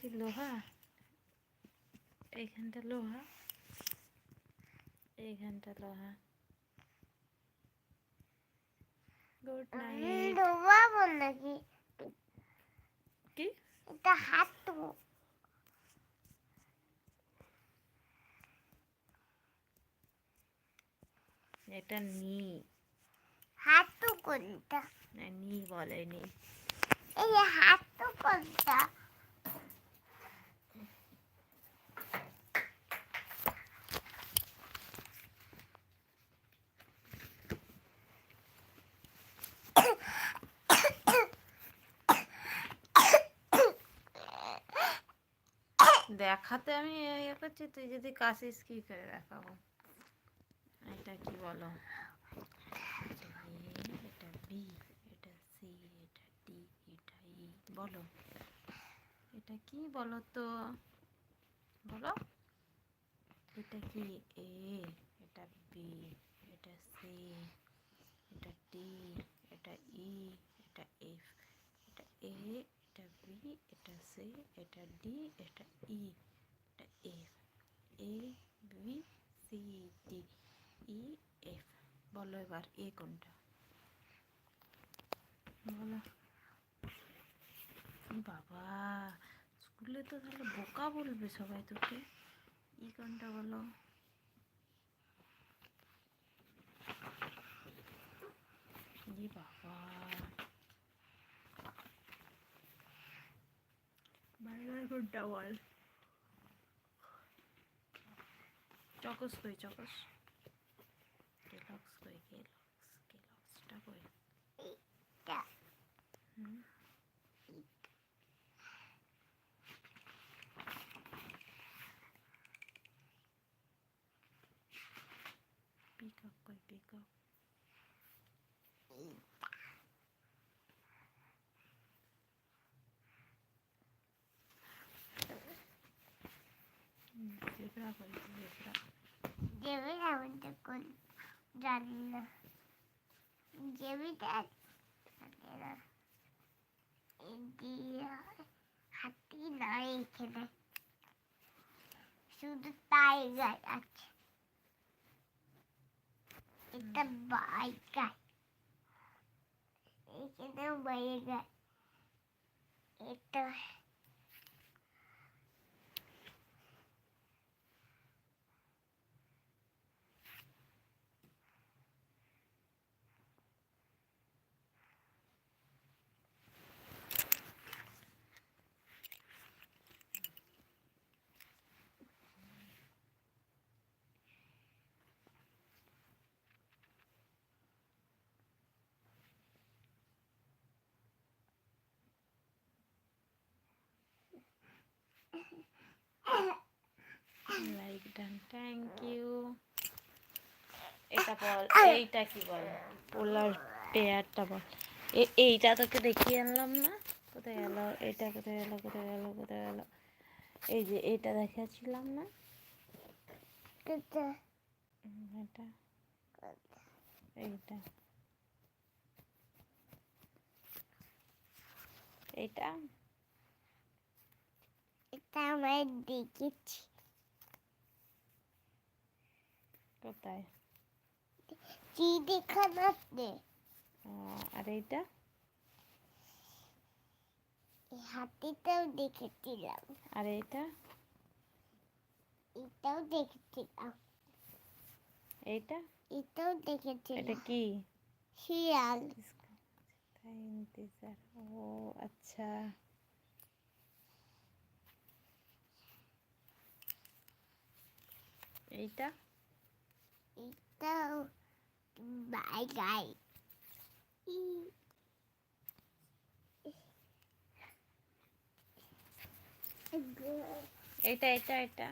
কি লোহা? এইখানটা লোহা, এইখানটা লোহা। Good night. লোহা বল নাকি? কি? এটা হাতু। এটা নি। হাতু কোনটা? না, নি বলেনি। এই যে হাতু কোনটা? দেখাতে আমি ইয়ে করছি, তুই যদি কাশিস কি করে দেখাবো? এটা কি বলো? এটা এ, এটা বি, এটা সি, এটা ডি, এটা ই। বলো এটা কি বলো তো? বলো এটা কি? এ, এটা বি, এটা সি, এটা ডি, এটা ই, এটা এফ, এটা এ, এটা বি, এটা সি, এটা ডি, এটা ই, এটা F, A B C D E F. বলো এবার এ কোনটা? বলো। বাবা, স্কুলে তো তাহলে বোকা বলবে সবাই তোকে। ই কোনটা বলো? ই বাবা, বার্গার কোনটা বল? চকস কই? চকস? কেলক্স কই? কেলক্সটা কই? এটা হুম, পিকক কই? পিকক? জেব্রা কই? জেব্রা? দেবে আমাদের কোন জানি না। জেবিটা হাতি নাই এখানে, শুধু টাইগার আছে। এটা বাইকার, এখানে বাইকার। এটা লাইক ডান, থ্যাংক ইউ। এটা বল, এইটা কি বল? পোলার পেয়ারটা বল। এইটা তোকে দেখিয়ে আনলাম না? কোথায় গেল এটা? কোথায় গেল? কোথায় গেল? কোথায় গেল? এই যে এটা দেখাচ্ছিলাম না? এটা এটা, এইটা, এইটা। এটা আমরা দেখেছি। কোথায়? চিড়িয়াখানাতে। আর এইটা? হাতিটাও দেখেছিলাম। আর এইটা? এটাও দেখেছিলাম। এইটা? এটাও এটা দেখেছিলাম। কি? শিয়াল। ইন্তেজার। ও আচ্ছা। এইটা? এটাও বাইগাই। এটা এটা এটা